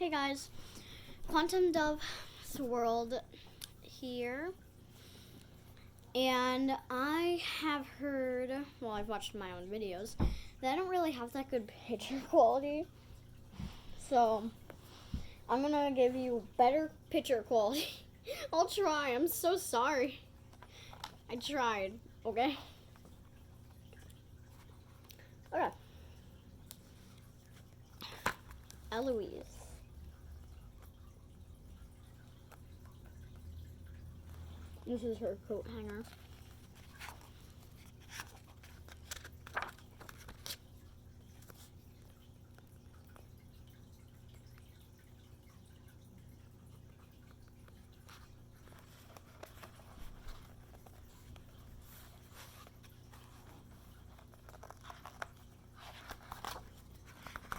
Hey guys, Quantum Dove's World here, and I have heard, well, I've watched my own videos, that I don't really have that good picture quality, so I'm gonna give you better picture quality. I'll try. I'm so sorry. I tried, okay? Okay. Eloise. This is her coat hanger.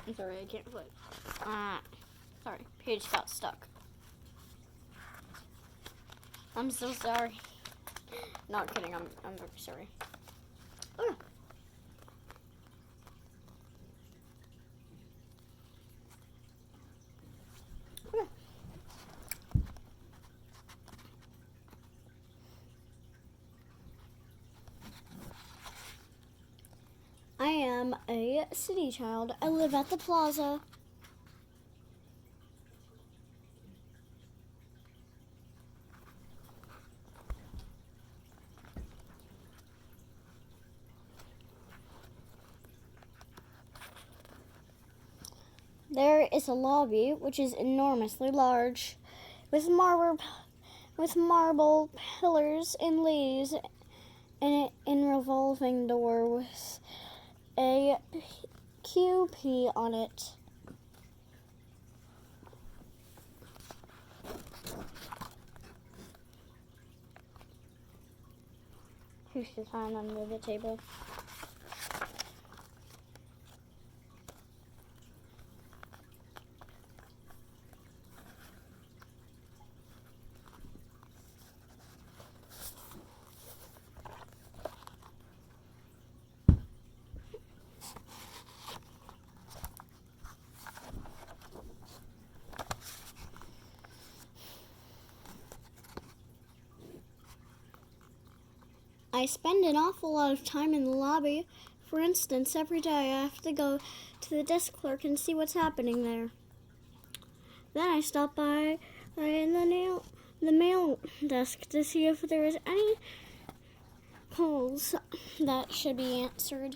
I'm sorry, I can't flip. Sorry, page got stuck. I'm so sorry. Not kidding, I'm very sorry. Oh. Okay. I am a city child. I live at the plaza. There is a lobby, which is enormously large, with marble pillars and leaves, and in revolving door with a QP on it. Who's just lying under the table? I spend an awful lot of time in the lobby. For instance, every day I have to go to the desk clerk and see what's happening there. Then I stop by in the mail desk to see if there is any calls that should be answered.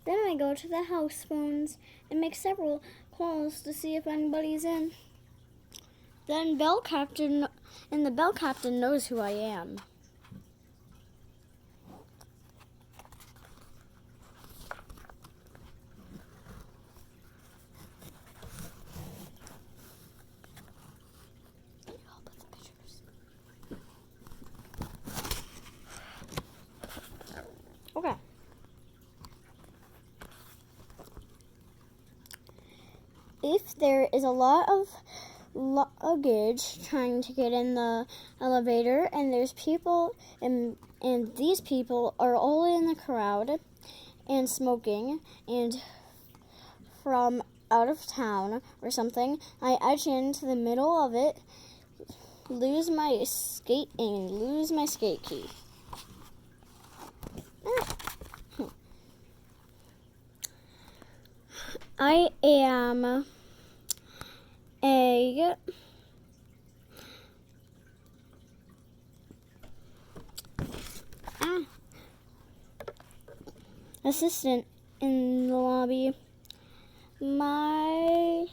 Then I go to the house phones and make several calls to see if anybody's in. Then the bell captain knows who I am. Okay. If there is a lot of luggage trying to get in the elevator and there's people and these people are all in the crowd and smoking and from out of town or something, I edge into the middle of it, lose my skate key. I am a assistant in the lobby. My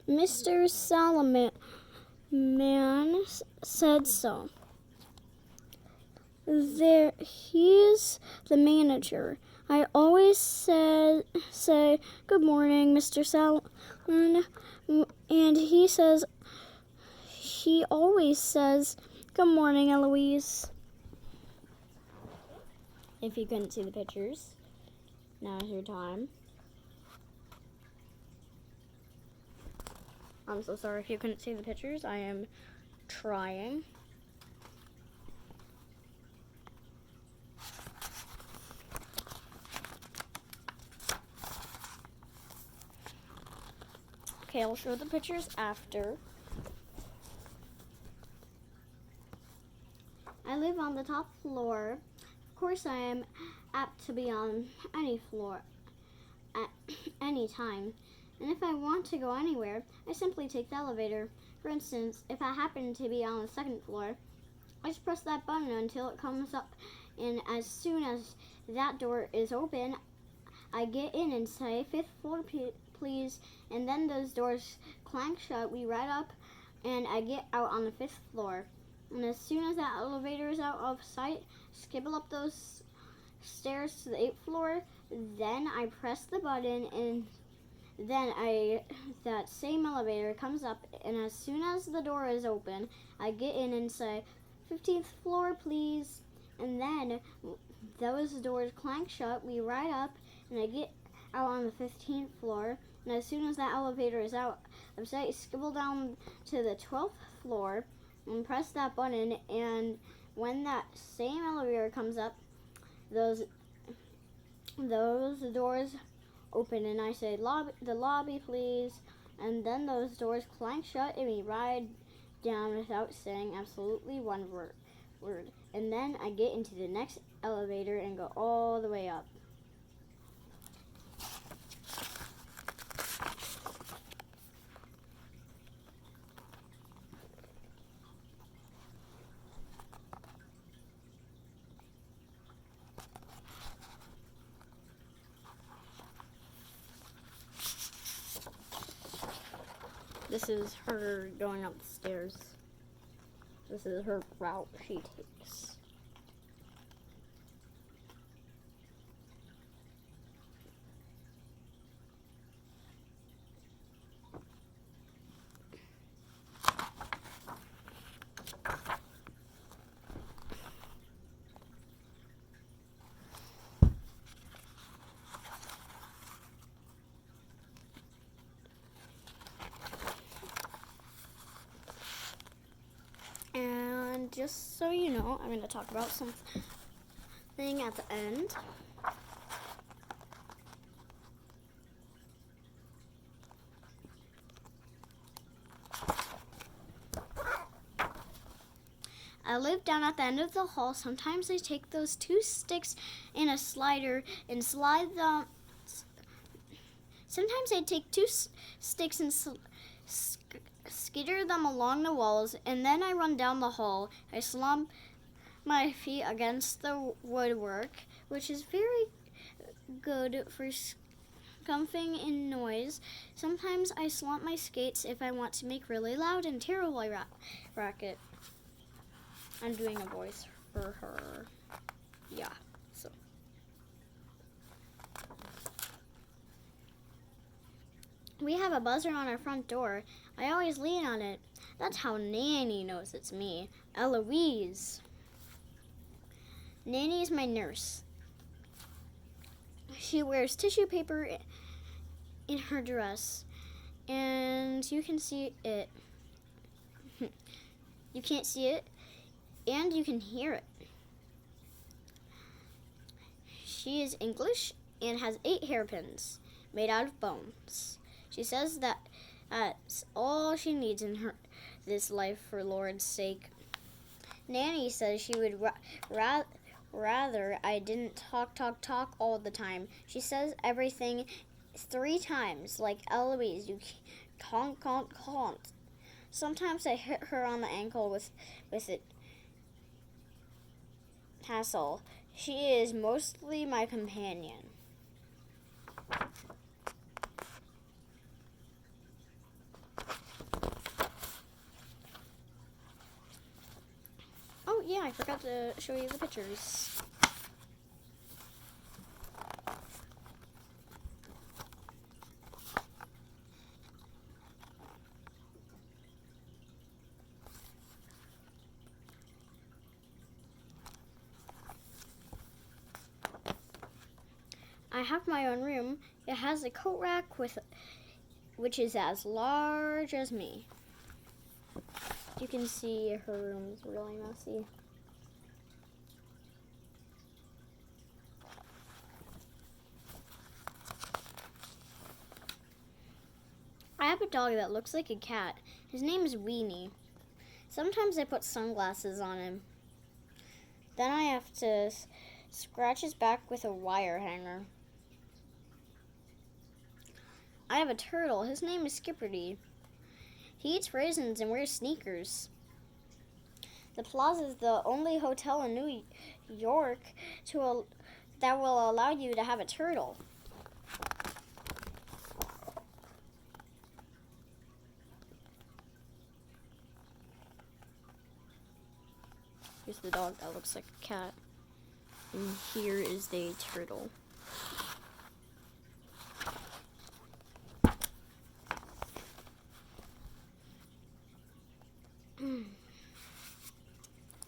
Mr. Solomon said so. He's the manager. I always say, "Good morning, Mr. Solomon," and he always says, "Good morning, Eloise." If you couldn't see the pictures. Now's your time. I'm so sorry if you couldn't see the pictures. I am trying. Okay, I'll show the pictures after. I live on the top floor. Of course, I am apt to be on any floor at any time. And if I want to go anywhere, I simply take the elevator. For instance, if I happen to be on the second floor, I just press that button until it comes up, and as soon as that door is open, I get in and say, 5th floor, please, and then those doors clank shut. We ride up, and I get out on the 5th floor. And as soon as that elevator is out of sight, skibble up those stairs to the 8th floor. Then I press the button, and then that same elevator comes up, and as soon as the door is open, I get in and say, 15th floor, please. And then those doors clank shut. We ride up, and I get out on the 15th floor. And as soon as that elevator is out of sight, skibble down to the 12th floor and press that button. And when that same elevator comes up, those doors open, and I say, the lobby, please. And then those doors clank shut, and we ride down without saying absolutely one word. And then I get into the next elevator and go all the way up. This is her going up the stairs. This is her route she takes. And just so you know, I'm going to talk about something at the end. I live down at the end of the hall. Sometimes I take those 2 sticks and a slider and slide them. Sometimes I take 2 sticks and skitter them along the walls, and then I run down the hall. I slump my feet against the woodwork, which is very good for scuffing in noise. Sometimes I slump my skates if I want to make really loud and terrible racket. I'm doing a voice for her. Yeah, so. We have a buzzer on our front door. I always lean on it. That's how Nanny knows it's me. Eloise. Nanny is my nurse. She wears tissue paper in her dress, and you can see it. You can't see it, and you can hear it. She is English and has 8 hairpins made out of bones. She says that's all she needs in this life, for Lord's sake. Nanny says she would rather I didn't talk all the time. She says everything 3 times, like Eloise, you can't. Sometimes I hit her on the ankle with it hassle. She is mostly my companion. Oh yeah, I forgot to show you the pictures. I have my own room. It has a coat rack which is as large as me. You can see her room is really messy. I have a dog that looks like a cat. His name is Weenie. Sometimes I put sunglasses on him. Then I have to scratch his back with a wire hanger. I have a turtle. His name is Skipperty. He eats raisins and wears sneakers. The Plaza is the only hotel in New York that will allow you to have a turtle. Here's the dog that looks like a cat. And here is the turtle.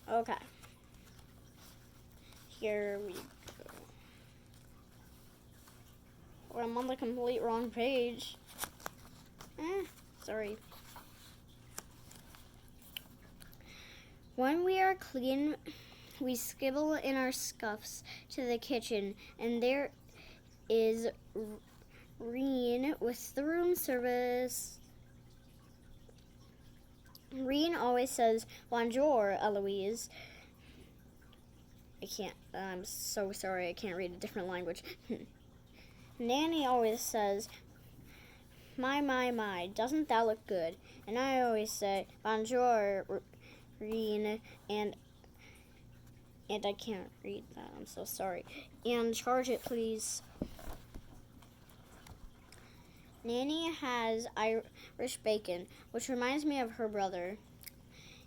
Okay. Here we go. Oh, I'm on the complete wrong page. Sorry. When we are clean, we skibble in our scuffs to the kitchen, and there is Reen with the room service. Reen always says, "Bonjour, Eloise." I'm so sorry, I can't read a different language. Nanny always says, my, doesn't that look good? And I always say, "Bonjour, Reen," and I can't read that, I'm so sorry. And charge it, please. Nanny has Irish bacon, which reminds me of her brother.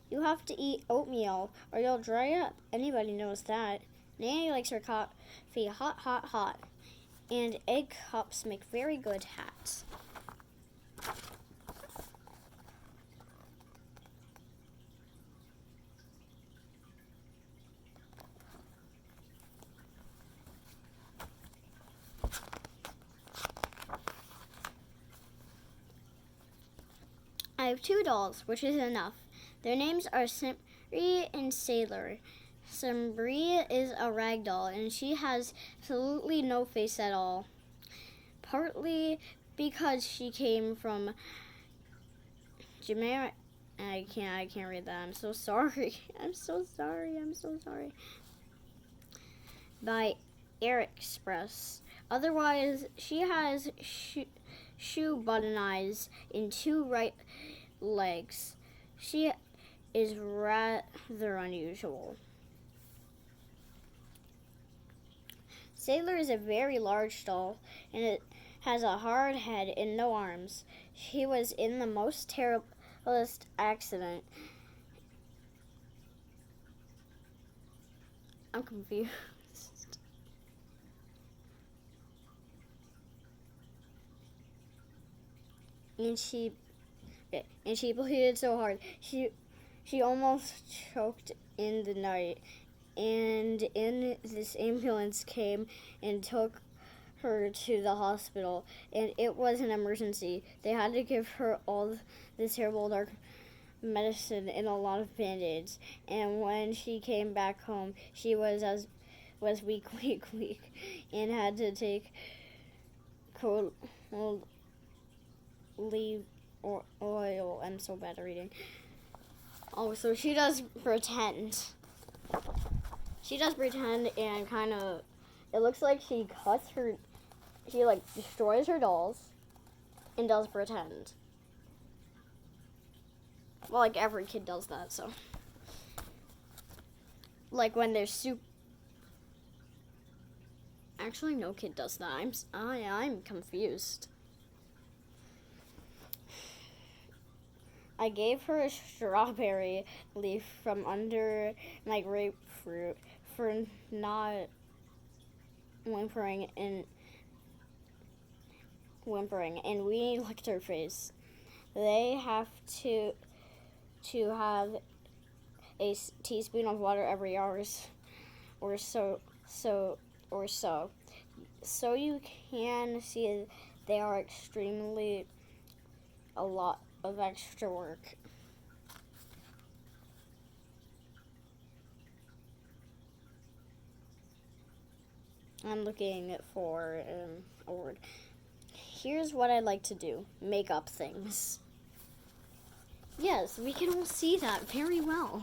You have to eat oatmeal or you'll dry up. Anybody knows that. Nanny likes her coffee hot, hot, hot. And egg cups make very good hats. I have 2 dolls, which is enough. Their names are Simbri and Sailor. Simbri is a rag doll, and she has absolutely no face at all. Partly because she came from Jamaica. I can't read that. I'm so sorry. I'm so sorry. By Air Express. Otherwise, she has shoe button eyes in 2 right legs. She is rather unusual. Sailor is a very large doll, and it has a hard head and no arms. She was in the most terriblest accident. I'm confused. And she bleeded so hard. She almost choked in the night. And this ambulance came and took her to the hospital. And it was an emergency. They had to give her all this terrible dark medicine and a lot of band-aids. And when she came back home, she was weak, and had to take cold leave or oil. I'm so bad at reading. Oh, so she does pretend. And kind of, it looks like she destroys her dolls and does pretend. Well, like every kid does that, so. Like when there's soup. Actually, no kid does that. I'm confused. I gave her a strawberry leaf from under my grapefruit for not whimpering, and we licked her face. They have to have a teaspoon of water every hour or so. so you can see they are extremely a lot of extra work. I'm looking for a word. Here's what I like to do. Make up things. Yes, we can all see that very well.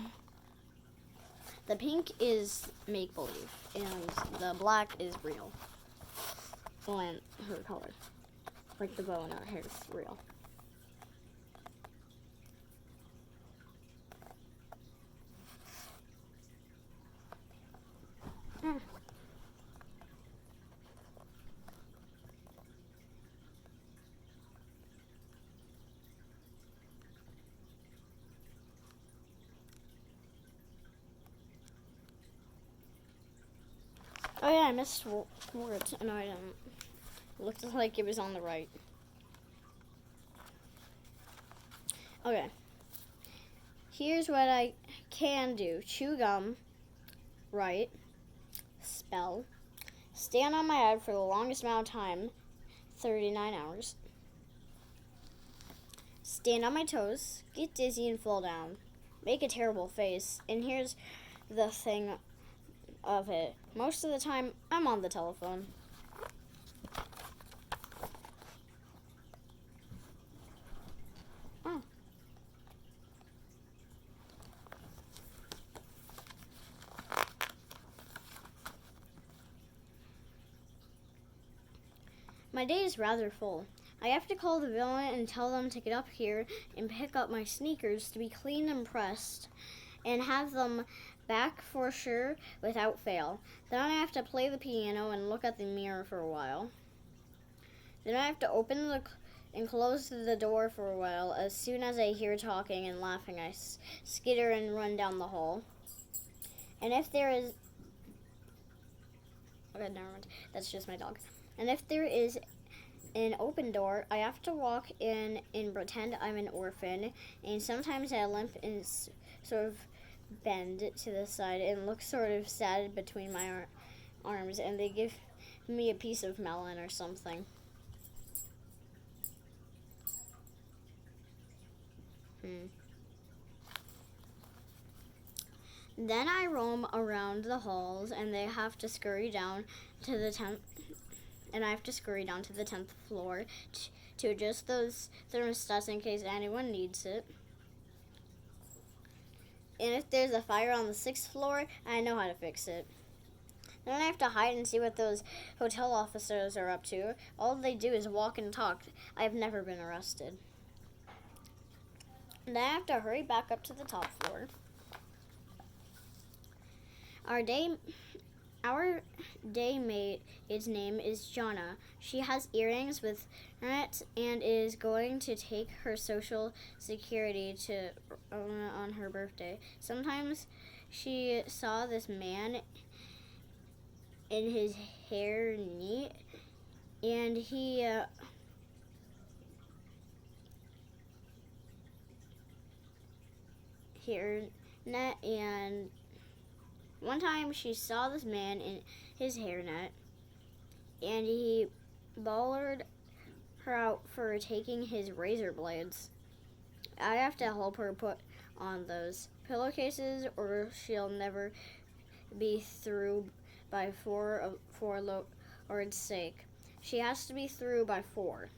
The pink is make-believe, and the black is real. And her color. Like the bow in her hair is real. Oh yeah, I missed words, and I looked like it was on the right. Okay. Here's what I can do. Chew gum, write, spell, stand on my head for the longest amount of time, 39 hours. Stand on my toes, get dizzy and fall down, make a terrible face, and here's the thing of it. Most of the time, I'm on the telephone. Oh. My day is rather full. I have to call the villain and tell them to get up here and pick up my sneakers to be cleaned and pressed and have them back for sure without fail. Then I have to play the piano and look at the mirror for a while. Then I have to open and close the door for a while. As soon as I hear talking and laughing, I skitter and run down the hall. And if there is... Okay, never mind. That's just my dog. And if there is an open door, I have to walk in and pretend I'm an orphan. And sometimes I limp and sort of bend to the side and look sort of sad between my arms. And they give me a piece of melon or something. Then I roam around the halls, and they have to scurry down to the 10th, and I have to scurry down to the 10th floor to adjust those thermostats in case anyone needs it. And if there's a fire on the 6th floor, I know how to fix it. Then I have to hide and see what those hotel officers are up to. All they do is walk and talk. I have never been arrested. And then I have to hurry back up to the top floor. Our daymate, its name is Jonna. She has earrings with it and is going to take her social security on her birthday. Sometimes she saw this man in his hair neat, and he hairnet, and one time she saw this man in his hairnet, and he bawled her out for taking his razor blades. I have to help her put on those pillowcases, or she'll never be through by 4 for Lord's sake. She has to be through by 4.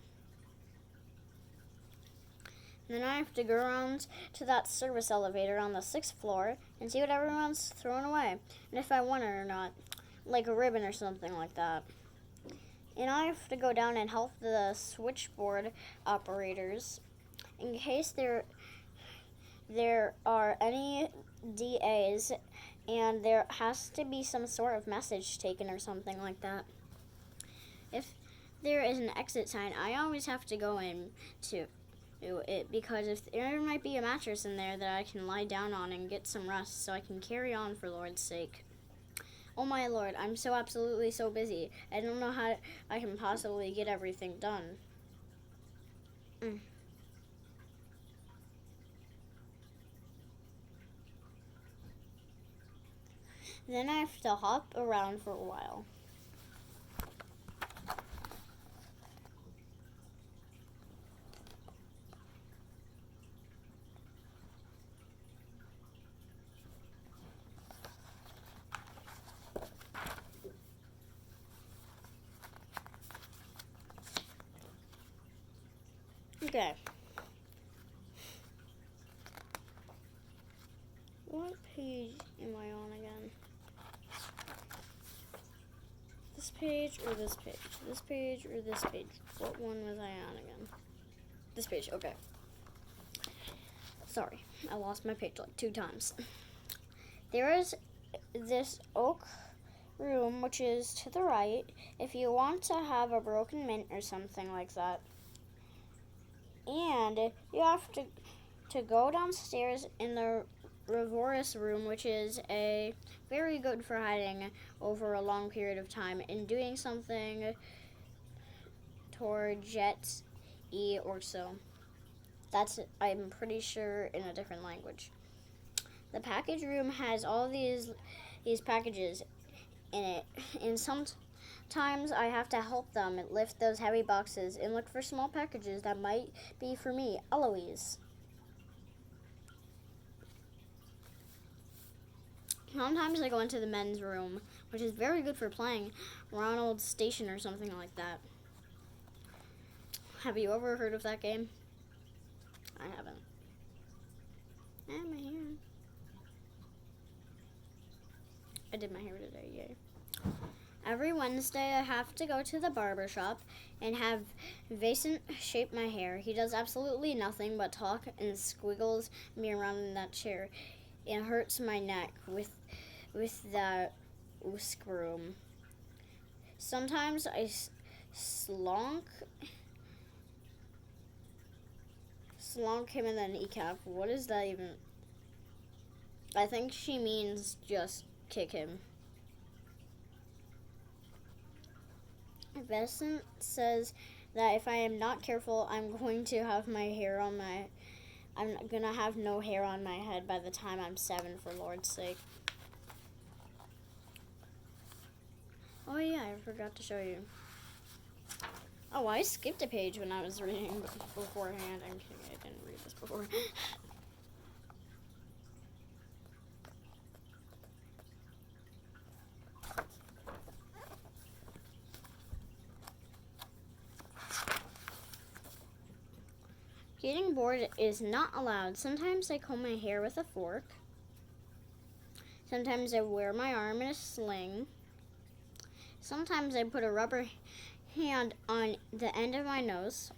Then I have to go around to that service elevator on the 6th floor and see what everyone's throwing away, and if I want it or not, like a ribbon or something like that. And I have to go down and help the switchboard operators in case there are any DAs, and there has to be some sort of message taken or something like that. If there is an exit sign, I always have to go in to it, because if there might be a mattress in there that I can lie down on and get some rest so I can carry on for Lord's sake. Oh my Lord, I'm so absolutely so busy. I don't know how I can possibly get everything done. Then I have to hop around for a while. Okay. What page am I on again? This page or this page? This page or this page? What one was I on again? This page, okay. Sorry, I lost my page like 2 times. There is this oak room, which is to the right, if you want to have a broken mint or something like that. And you have to go downstairs in the Revorous room, which is a very good for hiding over a long period of time and doing something toward Jet E or so. That's, I'm pretty sure, in a different language. The package room has all these packages in it, and sometimes I have to help them lift those heavy boxes and look for small packages that might be for me, Eloise. Sometimes I go into the men's room, which is very good for playing Ronald's Station or something like that. Have you ever heard of that game? I haven't. And my hair. I did my hair today, yay. Every Wednesday I have to go to the barber shop and have Vincent shape my hair. He does absolutely nothing but talk and squiggles me around in that chair. It hurts my neck with that whisk broom. Sometimes I slonk him in the kneecap. What is that even? I think she means just kick him. Vincent says that if I am not careful, I'm going to have I'm gonna have no hair on my head by the time I'm 7, for Lord's sake. Oh yeah, I forgot to show you. Oh, I skipped a page when I was reading beforehand. I'm kidding, I didn't read this before. Getting bored is not allowed. Sometimes I comb my hair with a fork. Sometimes I wear my arm in a sling. Sometimes I put a rubber hand on the end of my nose.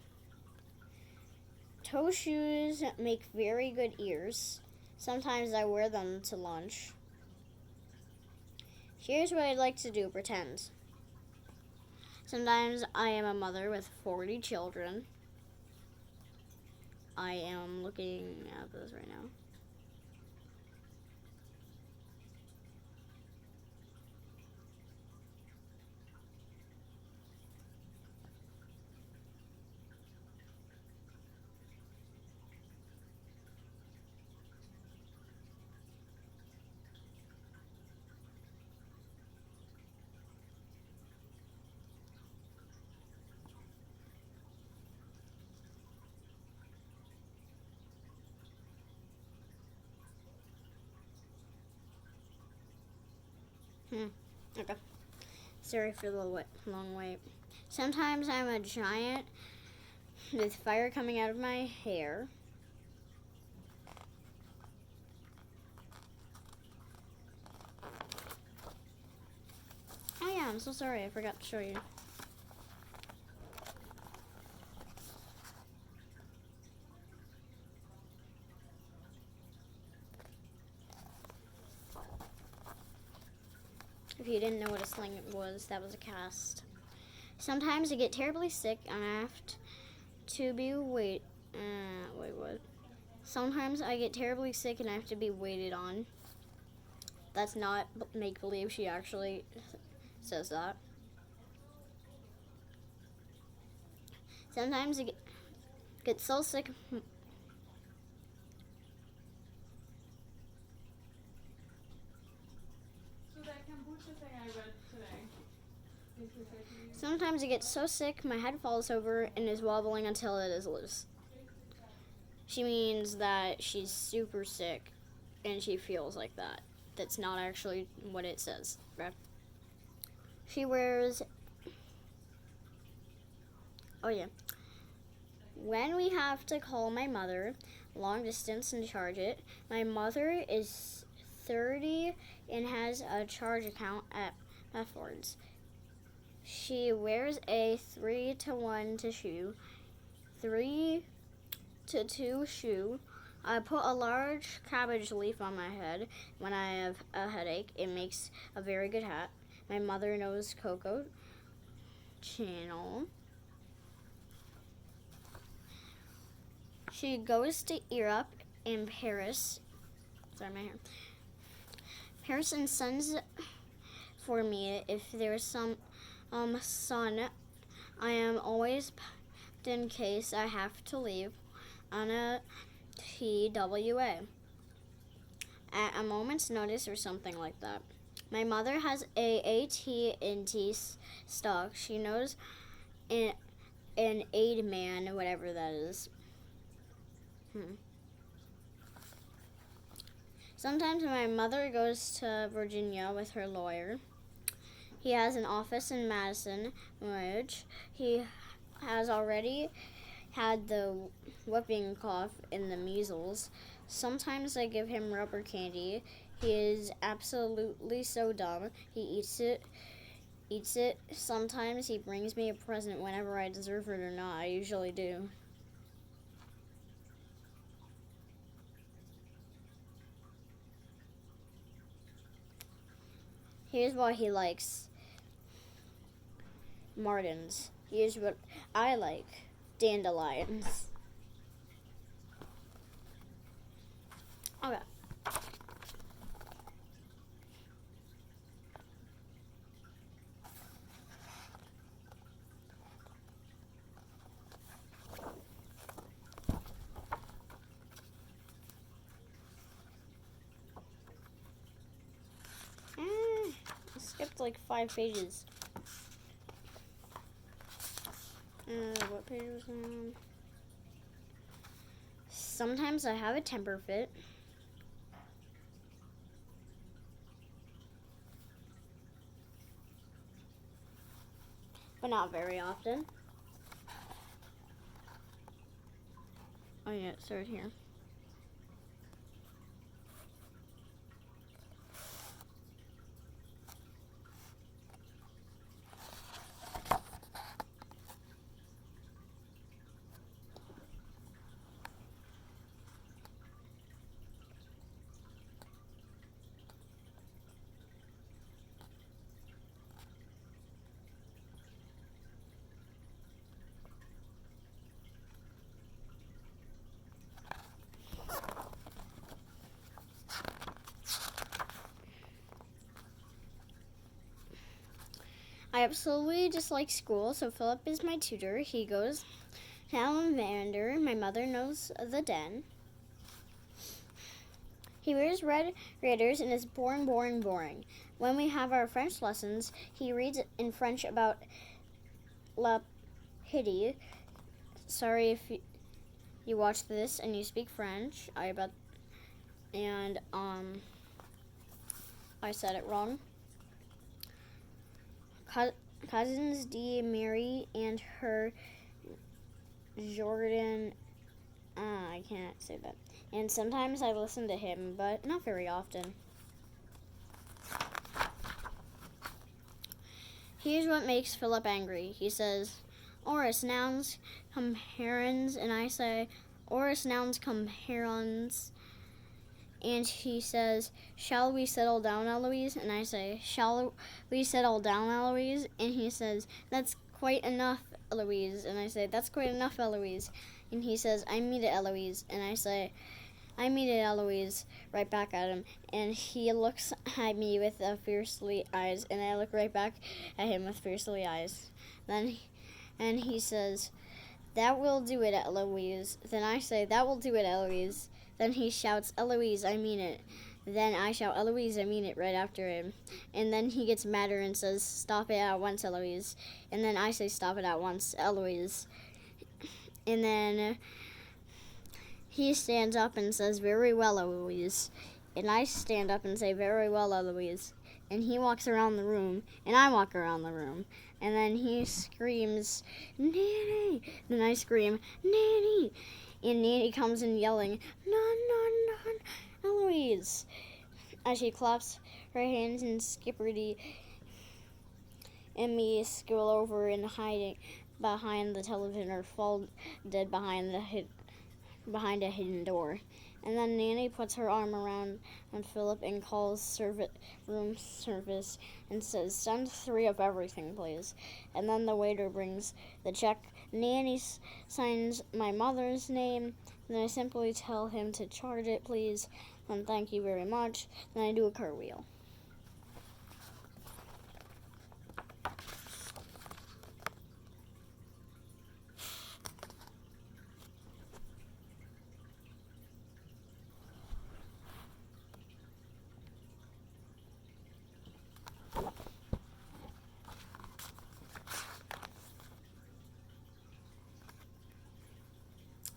Toe shoes make very good ears. Sometimes I wear them to lunch. Here's what I'd like to do, pretend. Sometimes I am a mother with 40 children. I am looking at this right now. Okay. Sorry for the long wait. Sometimes I'm a giant with fire coming out of my hair. Oh yeah, I'm so sorry. I forgot to show you. If you didn't know what a sling was, that was a cast. Sometimes I get terribly sick and I have to be wait what? Sometimes I get terribly sick and I have to be waited on. That's not make believe. She actually says that. Sometimes I get so sick. Sometimes I get so sick my head falls over and is wobbling until it is loose. She means that she's super sick and she feels like that. That's not actually what it says. Right? She wears... Oh yeah. When we have to call my mother long distance and charge it, my mother is 30 and has a charge account at Ford's. She wears a 3-to-1 to shoe, 3-to-2 shoe. I put a large cabbage leaf on my head when I have a headache. It makes a very good hat. My mother knows Coco Channel. She goes to Europe and Paris. Sorry, my hair. Paris and sends for me if there's some sun. I am always packed in case I have to leave on a TWA at a moment's notice or something like that. My mother has a AT&T stock. She knows an aid man, whatever that is. Sometimes my mother goes to Virginia with her lawyer. He has an office in Madison, which he has already had the whooping cough and the measles. Sometimes I give him rubber candy. He is absolutely so dumb. He eats it. Sometimes he brings me a present whenever I deserve it or not. I usually do. Here's what he likes. Martins. Here's what I like. Dandelions. Okay. I skipped like 5 pages. What page was I on? Sometimes I have a temper fit. But not very often. Oh yeah, it started here. I absolutely dislike school, so Philip is my tutor. He goes to Alexander. My mother knows the den. He wears red gaiters and is boring. When we have our French lessons, he reads in French about La Pity. Sorry if you watch this and you speak French. I said it wrong. Cousins D. Mary and her Jordan. I can't say that. And sometimes I listen to him, but not very often. Here's what makes Philip angry. He says, Oris nouns come herons, and I say, Oris nouns come herons. And he says, shall we settle down, Eloise? And I say, shall we settle down, Eloise? And he says, that's quite enough, Eloise. And I say, that's quite enough, Eloise. And he says, I mean it, Eloise. And I say, I mean it, Eloise, right back at him. And he looks at me with fiercely eyes, and I look right back at him with fiercely eyes. Then he says, that will do it, Eloise. Then I say, that will do it, Eloise. Then he shouts, Eloise, I mean it. Then I shout, Eloise, I mean it, right after him. And then he gets madder and says, stop it at once, Eloise. And then I say, stop it at once, Eloise. And then he stands up and says, very well, Eloise. And I stand up and say, very well, Eloise. And he walks around the room, and I walk around the room. And then he screams, Nanny! Then I scream, Nanny! And Nanny comes in yelling, Non, Eloise! As she claps her hands and Skipperty and me scroll over and hiding behind the television or fall dead behind a hidden door. And then Nanny puts her arm around Philip and calls room service and says, Send 3 of everything, please. And then the waiter brings the check. Nanny signs my mother's name. Then I simply tell him to charge it, please. And thank you very much. Then I do a cartwheel.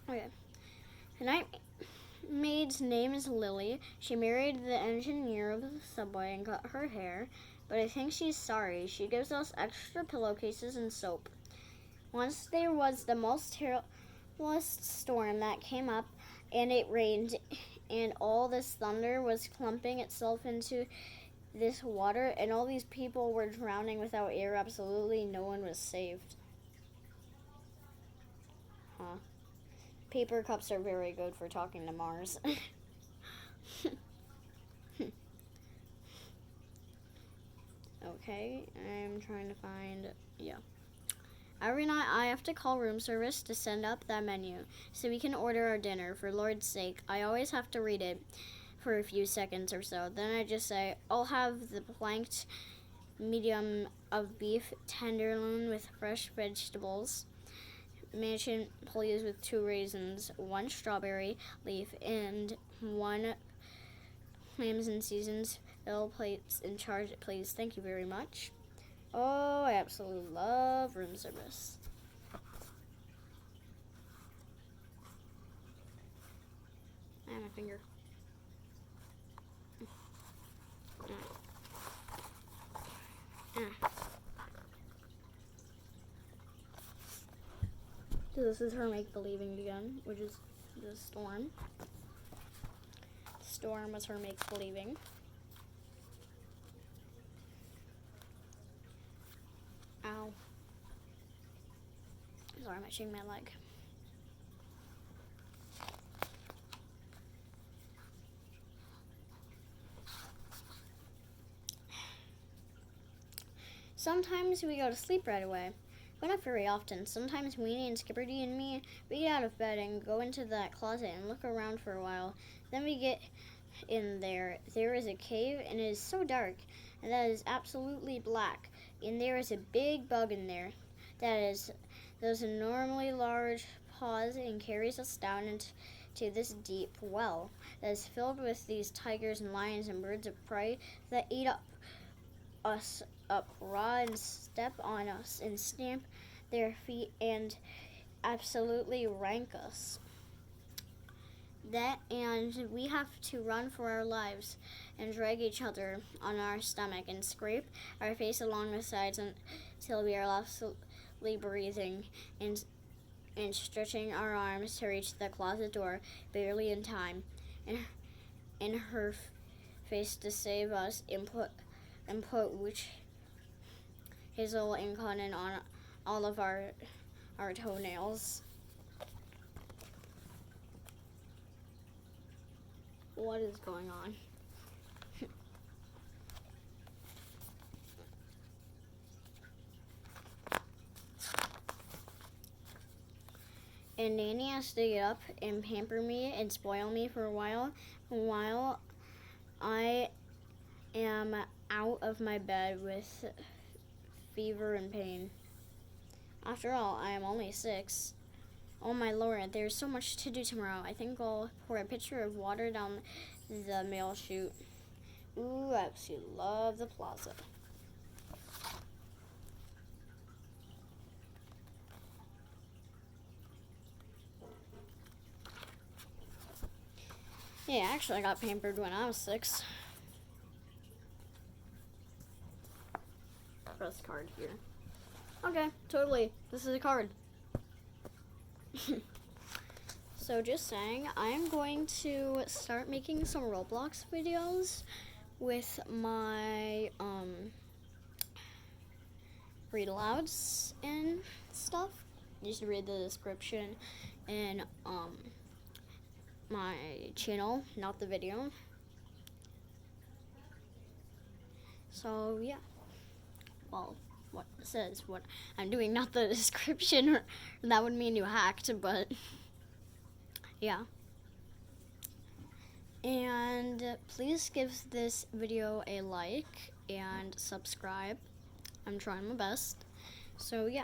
Okay. The night maid's name is Lily. She married the engineer of the subway and cut her hair, but I think she's sorry. She gives us extra pillowcases and soap. Once there was the most terrible storm that came up, and it rained, and all this thunder was clumping itself into this water, and all these people were drowning without air. Absolutely no one was saved. Huh. Paper cups are very good for talking to Mars. Okay, I'm trying to find, yeah. Every night I have to call room service to send up that menu so we can order our dinner. For Lord's sake, I always have to read it for a few seconds or so. Then I just say, I'll have the planked medium of beef tenderloin with fresh vegetables. Mansion please with 2 raisins, 1 strawberry leaf, and 1 clams and seasons. Fill plates and charge it, please. Thank you very much. Oh, I absolutely love room service. I have my finger. So this is her make-believing again, which is the storm. Storm was her make-believing. Ow. Sorry, I'm itching my leg. Sometimes we go to sleep right away, but not very often. Sometimes Weenie and Skipperty and me, we get out of bed and go into that closet and look around for a while. Then we get in there. There is a cave, and it is so dark, and that is absolutely black. And there is a big bug in there that is those enormously large paws and carries us down into this deep well that is filled with these tigers and lions and birds of prey that eat us up raw and step on us and stamp their feet and absolutely rank us. And we have to run for our lives and drag each other on our stomach and scrape our face along the sides until we are loudly breathing and stretching our arms to reach the closet door barely in time. And her face to save us and put witch hazel and cotton on all of our toenails. What is going on? And Nanny has to get up and pamper me and spoil me for a while I am out of my bed with fever and pain. After all, I am only 6. Oh my Lord, there's so much to do tomorrow. I think I'll pour a pitcher of water down the mail chute. Ooh, I absolutely love the plaza. Yeah, actually I got pampered when I was 6. Press card here. Okay, totally. This is a card. So just saying, I'm going to start making some Roblox videos with my read alouds and stuff. You should read the description in my channel, not the video. So yeah, well, what it says what I'm doing, not the description. That would mean you hacked, but yeah. And please give this video a like and subscribe. I'm trying my best. So yeah.